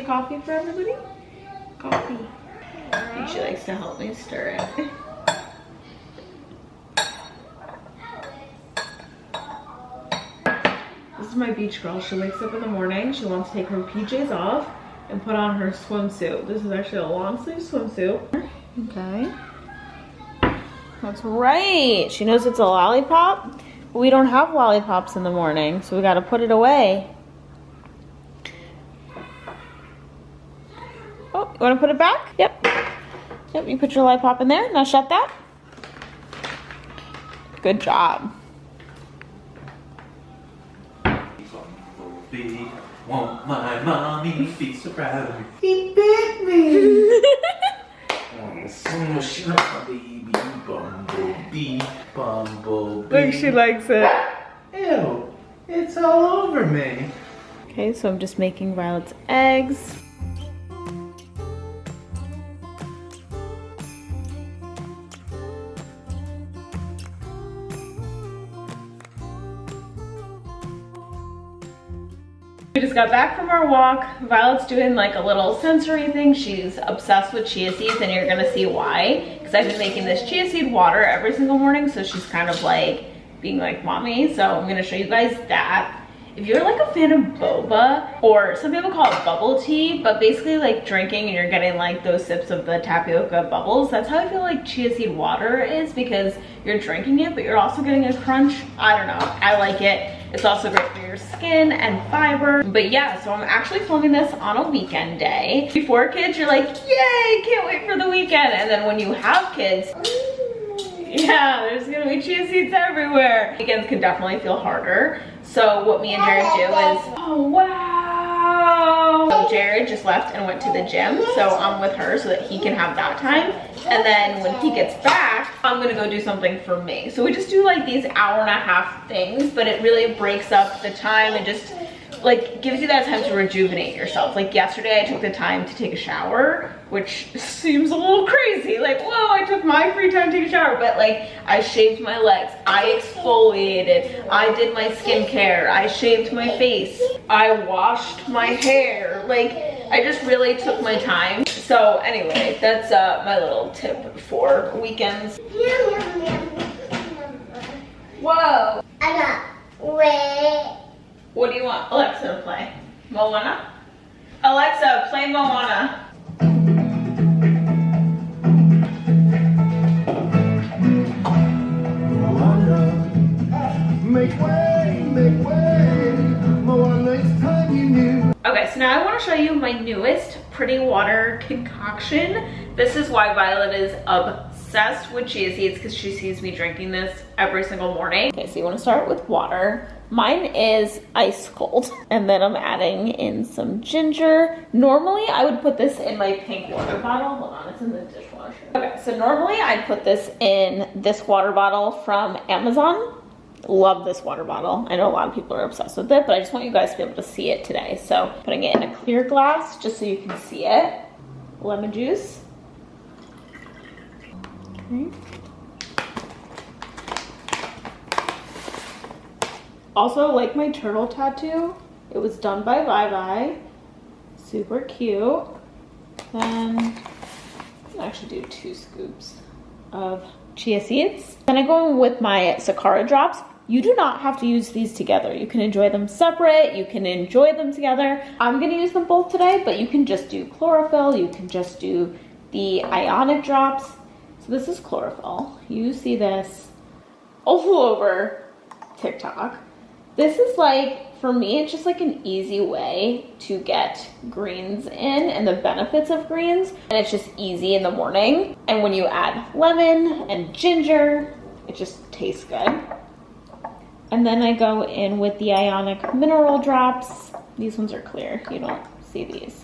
say coffee for everybody? Coffee. I think she likes to help me stir it. This is my beach girl. She wakes up in the morning. She wants to take her PJs off and put on her swimsuit. This is actually a long sleeve swimsuit. Okay. That's right. She knows it's a lollipop. But we don't have lollipops in the morning, so we gotta put it away. Oh, you wanna put it back? Yep. Yep, you put your lollipop in there. Now shut that. Good job. Won't my mommy be so proud of me? He bit me. Oh, smush my baby bumblebee, bumblebee. Look, she likes it. Ew, it's all over me. Okay, so I'm just making Violet's eggs. We just got back from our walk. Violet's doing like a little sensory thing. She's obsessed with chia seeds, and you're gonna see why. Because I've been making this chia seed water every single morning, so she's kind of like being like mommy. So I'm gonna show you guys that. If you're like a fan of boba, or some people call it bubble tea, but basically like drinking and you're getting like those sips of the tapioca bubbles, that's how I feel like chia seed water is, because you're drinking it, but you're also getting a crunch. I don't know, I like it. It's also great for your skin and fiber. But yeah, so I'm actually filming this on a weekend day. Before kids, you're like, yay, can't wait for the weekend. And then when you have kids, yeah, there's gonna be chia seeds everywhere. Weekends can definitely feel harder. So what me and Jared do is, oh wow. So Jared just left and went to the gym, so I'm with her so that he can have that time. And then when he gets back, I'm gonna go do something for me. So we just do like these hour-and-a-half things, but it really breaks up the time and just like gives you that time to rejuvenate yourself. Like yesterday I took the time to take a shower, which seems a little crazy. Like, whoa, I took my free time to take a shower, but like I shaved my legs, I exfoliated, I did my skincare, I shaved my face, I washed my hair. Like I just really took my time. So anyway, that's my little tip for weekends. Whoa. Wait. What do you want Alexa to play? Moana? Alexa, play Moana. Make way, Moana, it's time you knew. Okay, so now I want to show you my newest Pretty Water concoction. This is why Violet is obsessed with chia seeds, because she sees me drinking this every single morning. Okay, so you want to start with water. Mine is ice cold, and then I'm adding in some ginger. Normally, I would put this in my pink water bottle. Hold on, it's in the dishwasher. Okay, so normally I'd put this in this water bottle from Amazon. Love this water bottle. I know a lot of people are obsessed with it, but I just want you guys to be able to see it today. So putting it in a clear glass just so you can see it. Lemon juice. Okay. Also, like my turtle tattoo, it was done by Vivi. Super cute. Then I can actually do 2 scoops of chia seeds. Then I go in with my Sakara drops. You do not have to use these together. You can enjoy them separate, you can enjoy them together. I'm gonna use them both today, but you can just do chlorophyll, you can just do the ionic drops. So this is chlorophyll. You see this all over TikTok. This is like, for me, it's just like an easy way to get greens in and the benefits of greens. And it's just easy in the morning. And when you add lemon and ginger, it just tastes good. And then I go in with the ionic mineral drops. These ones are clear, you don't see these.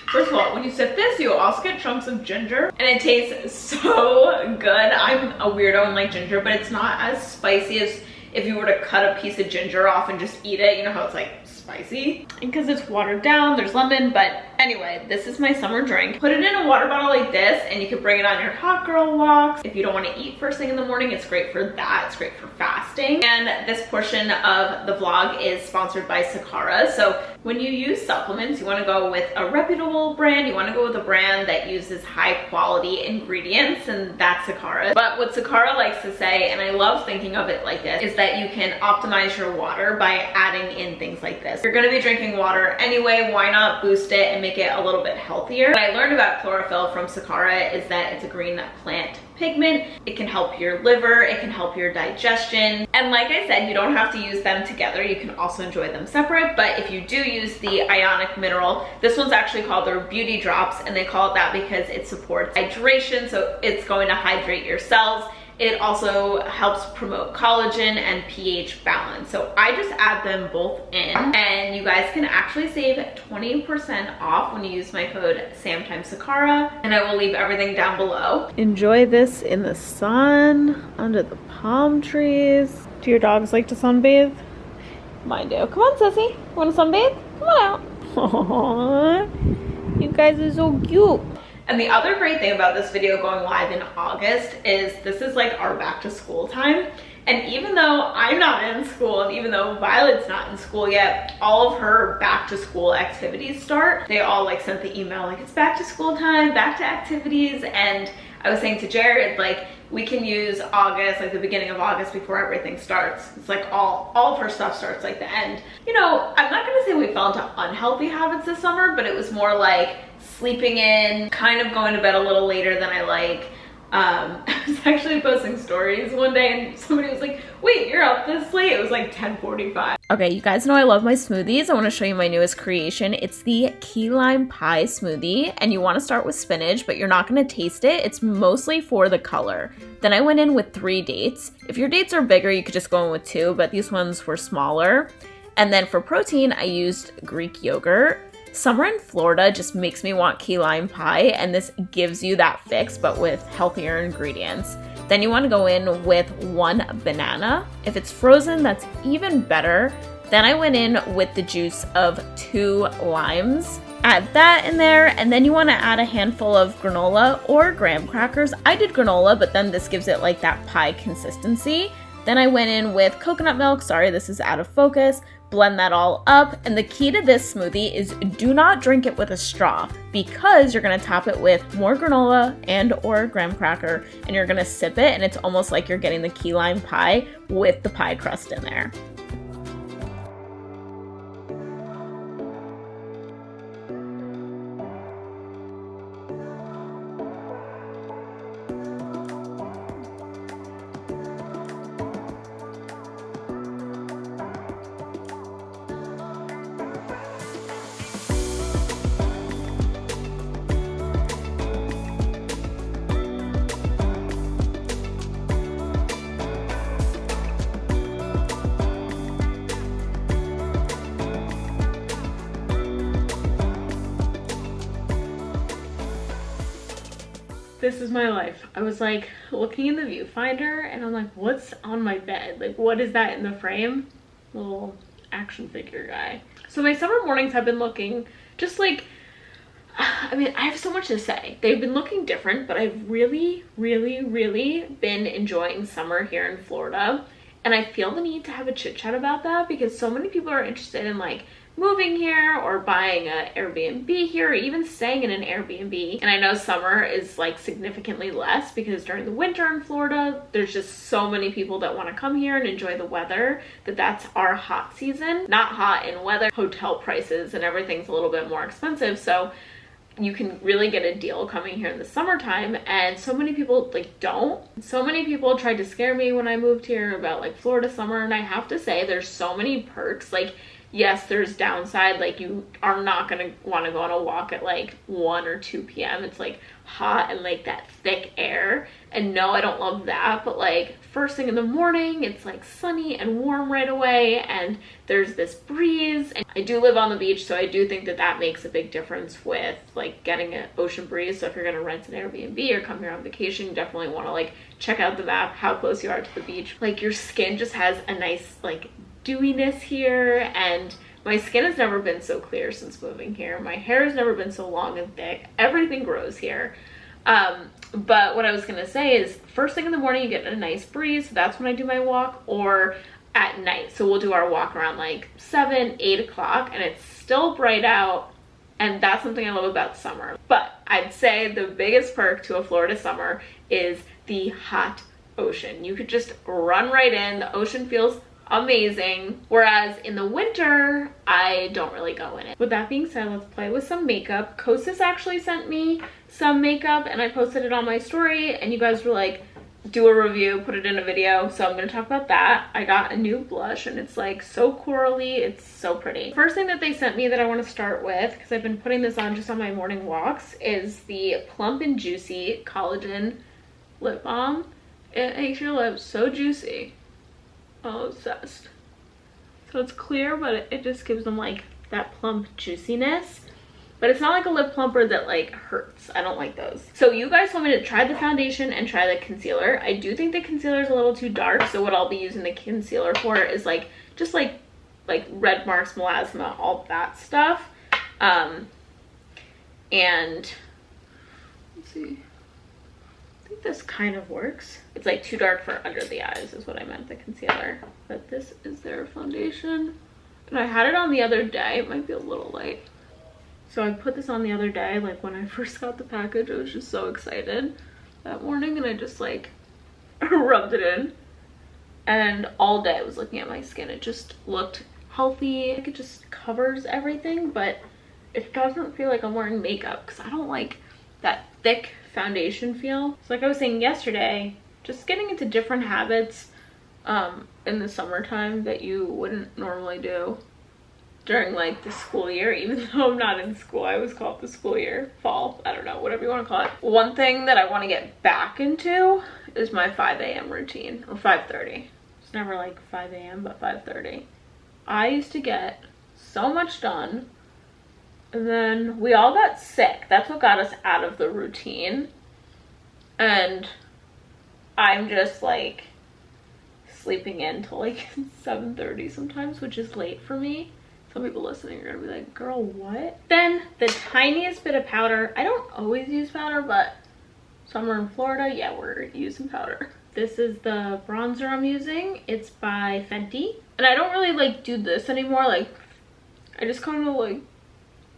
First of all, when you sip this, you also get chunks of ginger, and it tastes so good. I'm a weirdo and like ginger, but it's not as spicy as if you were to cut a piece of ginger off and just eat it. You know how it's like spicy? And because it's watered down, there's lemon, but anyway, this is my summer drink. Put it in a water bottle like this, and you can bring it on your hot girl walks. If you don't want to eat first thing in the morning, it's great for that. It's great for fasting. And this portion of the vlog is sponsored by Sakara. So when you use supplements, you want to go with a reputable brand. You want to go with a brand that uses high quality ingredients, and that's Sakara. But what Sakara likes to say, and I love thinking of it like this, is that you can optimize your water by adding in things like this. You're going to be drinking water anyway, why not boost it and make it a little bit healthier? What I learned about chlorophyll from Sakara is that it's a green plant pigment. It can help your liver, it can help your digestion, and like I said, you don't have to use them together. You can also enjoy them separate, but if you do use the ionic mineral, this one's actually called their beauty drops, and they call it that because it supports hydration, so it's going to hydrate your cells. It also helps promote collagen and pH balance. So I just add them both in, and you guys can actually save 20% off when you use my code SamTimesSakara, and I will leave everything down below. Enjoy this in the sun, under the palm trees. Do your dogs like to sunbathe? Mine do. Come on, Sissy. Want to sunbathe? Come on out. Aww. You guys are so cute. And the other great thing about this video going live in August is this is like our back to school time. And even though I'm not in school, and even though Violet's not in school yet, all of her back to school activities start. They all like sent the email like, it's back to school time, back to activities. And I was saying to Jared, like, we can use August, like the beginning of August before everything starts. It's like all of her stuff starts like the end. You know, I'm not gonna say we fell into unhealthy habits this summer, but it was more like sleeping in, kind of going to bed a little later than I like. I was actually posting stories one day and somebody was like, wait, you're up this late? It was like 10:45. Okay, you guys know I love my smoothies. I want to show you my newest creation. It's the key lime pie smoothie, and you want to start with spinach, but you're not going to taste it. It's mostly for the color. Then I went in with 3 dates. If your dates are bigger, you could just go in with 2, but these ones were smaller. And then for protein, I used Greek yogurt. Summer in Florida just makes me want key lime pie, and this gives you that fix, but with healthier ingredients. Then you want to go in with 1 banana. If it's frozen, that's even better. Then I went in with the juice of 2 limes. Add that in there, and then you want to add a handful of granola or graham crackers. I did granola, but then this gives it like that pie consistency. Then I went in with coconut milk. Sorry, this is out of focus. Blend that all up, and the key to this smoothie is do not drink it with a straw, because you're going to top it with more granola and or graham cracker, and you're going to sip it, and it's almost like you're getting the key lime pie with the pie crust in there. This is my life. I was like looking in the viewfinder and I'm like, what's on my bed? Like, what is that in the frame? Little action figure guy. So my summer mornings have been looking just like, I mean, I have so much to say. They've been looking different, but I've really been enjoying summer here in Florida. And I feel the need to have a chit chat about that because so many people are interested in like moving here or buying an Airbnb here or even staying in an Airbnb. And I know summer is like significantly less because during the winter in Florida, there's just so many people that want to come here and enjoy the weather that that's our hot season. Not hot in weather, hotel prices and everything's a little bit more expensive. So you can really get a deal coming here in the summertime, and so many people like don't. So many people tried to scare me when I moved here about like Florida summer, and I have to say there's so many perks. Like, yes, there's downside. Like, you are not gonna want to go on a walk at like 1 or 2 p.m. It's like hot and like that thick air. And no, I don't love that, but like first thing in the morning, it's like sunny and warm right away, and there's this breeze. And I do live on the beach, so I do think that that makes a big difference with like getting an ocean breeze. So if you're gonna rent an Airbnb or come here on vacation, you definitely want to like check out the map, how close you are to the beach. Like, your skin just has a nice like dewiness here, and my skin has never been so clear since moving here. My hair has never been so long and thick. Everything grows here. But what I was gonna say is, first thing in the morning you get a nice breeze, so that's when I do my walk, or at night. So we'll do our walk around like 7, 8 o'clock, and it's still bright out, and that's something I love about summer. But I'd say the biggest perk to a Florida summer is the hot ocean. You could just run right in. The ocean feels amazing, whereas in the winter I don't really go in it. With that being said, let's play with some makeup. Kostas actually sent me some makeup and I posted it on my story, and you guys were like, do a review, put it in a video, so I'm gonna talk about that. I got a new blush and it's like so corally, it's so pretty. First thing that they sent me that I want to start with, because I've been putting this on just on my morning walks, is the Plump and Juicy Collagen Lip Balm. It makes your lips so juicy. I'm obsessed. So it's clear, but it just gives them like that plump juiciness. But it's not like a lip plumper that like hurts. I don't like those. So you guys told me to try the foundation and try the concealer. I do think the concealer is a little too dark, so what I'll be using the concealer for is like just like red marks, melasma, all that stuff. And let's see. I think this kind of works. It's like too dark for under the eyes is what I meant, the concealer. But this is their foundation. And I had it on the other day. It might be a little light. So I put this on the other day, like when I first got the package. I was just so excited that morning, and I just like rubbed it in. And all day I was looking at my skin. It just looked healthy. Like, it just covers everything, but it doesn't feel like I'm wearing makeup, because I don't like that thick foundation feel. So like I was saying yesterday, just getting into different habits in the summertime that you wouldn't normally do during like the school year. Even though I'm not in school, I always call it the school year, fall, I don't know, whatever you want to call it. One thing that I want to get back into is my 5 a.m. routine, or 5:30. It's never like 5 a.m. but 5:30. I used to get so much done, and then we all got sick. That's what got us out of the routine. And I'm just like sleeping in till like 7:30 sometimes, which is late for me. Some people listening are gonna be like, girl, what? Then the tiniest bit of powder. I don't always use powder, but summer in Florida, yeah, we're using powder. This is the bronzer I'm using. It's by Fenty. And I don't really like do this anymore. Like, I just kind of like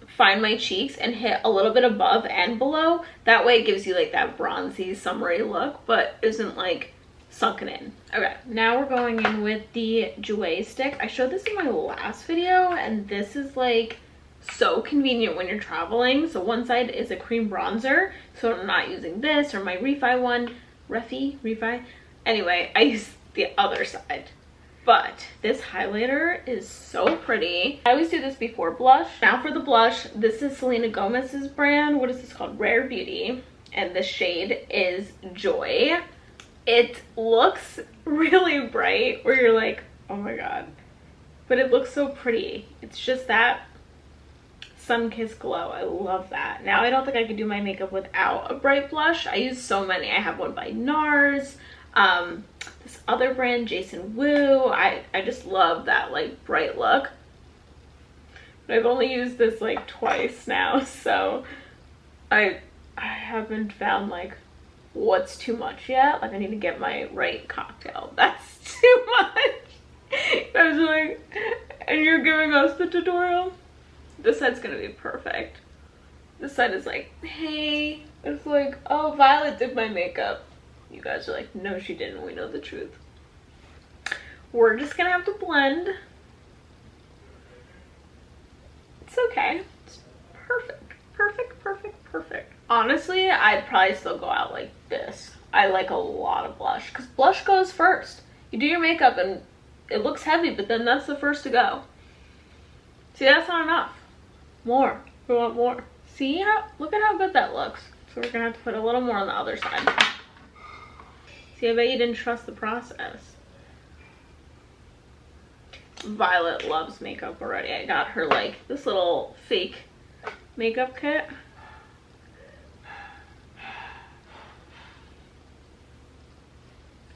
find my cheeks and hit a little bit above and below. That way it gives you like that bronzy, summery look, but isn't like sunken in. Okay, now we're going in with the Jouer stick. I showed this in my last video, and this is like so convenient when you're traveling. So one side is a cream bronzer, so I'm not using this or my Refi one. Refi? Anyway, I use the other side. But this highlighter is so pretty. I always do this before blush. Now for the blush, this is Selena Gomez's brand. What is this called? Rare Beauty. And the shade is Joy. It looks really bright, where you're like, oh my god. But it looks so pretty. It's just that sun-kissed glow. I love that. Now I don't think I could do my makeup without a bright blush. I use so many. I have one by NARS. This other brand, Jason Wu. I just love that like bright look. But I've only used this like twice now, so I haven't found like what's too much yet. Like, I need to get my right cocktail. That's too much. I was like, and you're giving us the tutorial? This side's gonna be perfect. This side is like, hey. It's like, oh, Violet did my makeup. You guys are like, no, she didn't. We know the truth. We're just gonna have to blend. It's okay. It's perfect. Perfect, perfect, perfect. Honestly, I'd probably still go out like this. I like a lot of blush, because blush goes first. You do your makeup and it looks heavy, but then that's the first to go. See, that's not enough. More. We want more. See how, look at how good that looks. So we're gonna have to put a little more on the other side. See, I bet you didn't trust the process. Violet loves makeup already. I got her like this little fake makeup kit.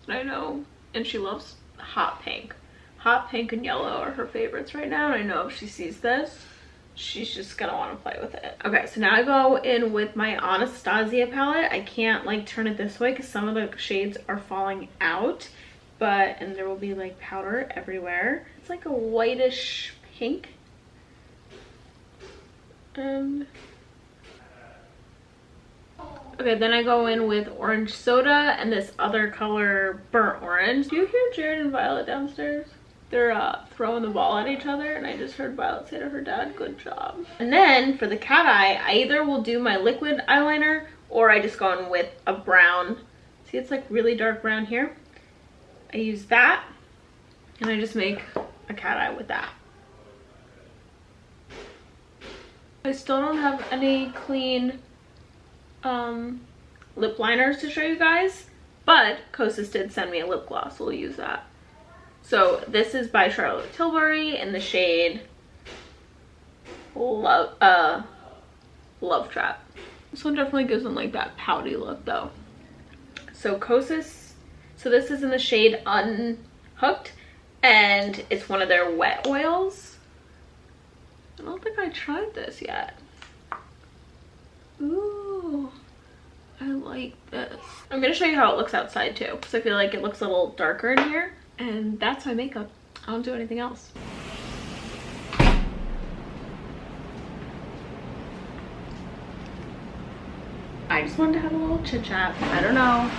I know, and she loves hot pink. Hot pink and yellow are her favorites right now, and I know if she sees this, she's just gonna want to play with it. Okay, so now I go in with my Anastasia palette. I can't like turn it this way because some of the shades are falling out, and there will be like powder everywhere. It's like a whitish pink. Okay, then I go in with orange soda and this other color, burnt orange. Do you hear Jared and Violet downstairs? They're throwing the ball at each other, and I just heard Violet say to her dad, good job. And then for the cat eye, I either will do my liquid eyeliner or I just go in with a brown. See, it's like really dark brown here. I use that and I just make a cat eye with that. I still don't have any clean lip liners to show you guys, but Kosas did send me a lip gloss, so we'll use that. So this is by Charlotte Tilbury in the shade Love Trap. This one definitely gives them like that pouty look though. So Kosas, so this is in the shade Unhooked, and it's one of their wet oils. I don't think I tried this yet. Ooh, I like this. I'm gonna show you how it looks outside too, because I feel like it looks a little darker in here. And that's my makeup. I don't do anything else. I just wanted to have a little chit chat. I don't know.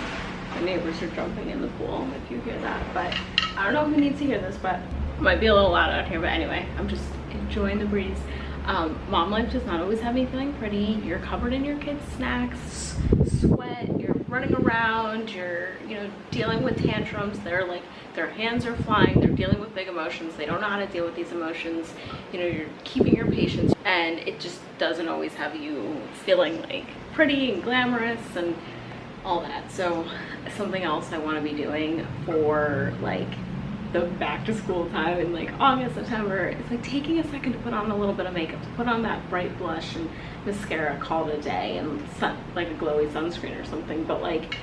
My neighbors are jumping in the pool if you hear that, but I don't know who needs to hear this, but it might be a little loud out here. But anyway, I'm just enjoying the breeze. Mom life does not always have me feeling pretty. You're covered in your kids' snacks, sweat, you're running around, you're, you know, dealing with tantrums. They're like, their hands are flying, they're dealing with big emotions, they don't know how to deal with these emotions. You know, you're keeping your patience, and it just doesn't always have you feeling like pretty and glamorous and all that. So something else I want to be doing for like the back to school time in like August, September, it's like taking a second to put on a little bit of makeup, to put on that bright blush and mascara, call it a day, and like a glowy sunscreen or something, but like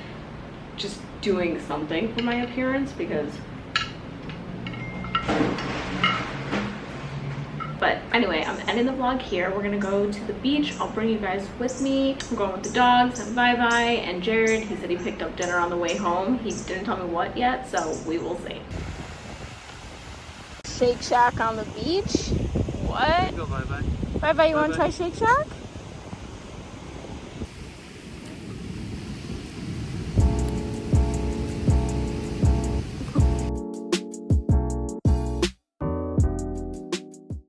just doing something for my appearance, because but anyway, I'm ending the vlog here. We're gonna go to the beach. I'll bring you guys with me. I'm going with the dogs and Bye Bye and Jared. He said he picked up dinner on the way home. He didn't tell me what yet, so we will see. Shake Shack on the beach. What? Go Bye Bye. Bye Bye, you want to try Shake Shack?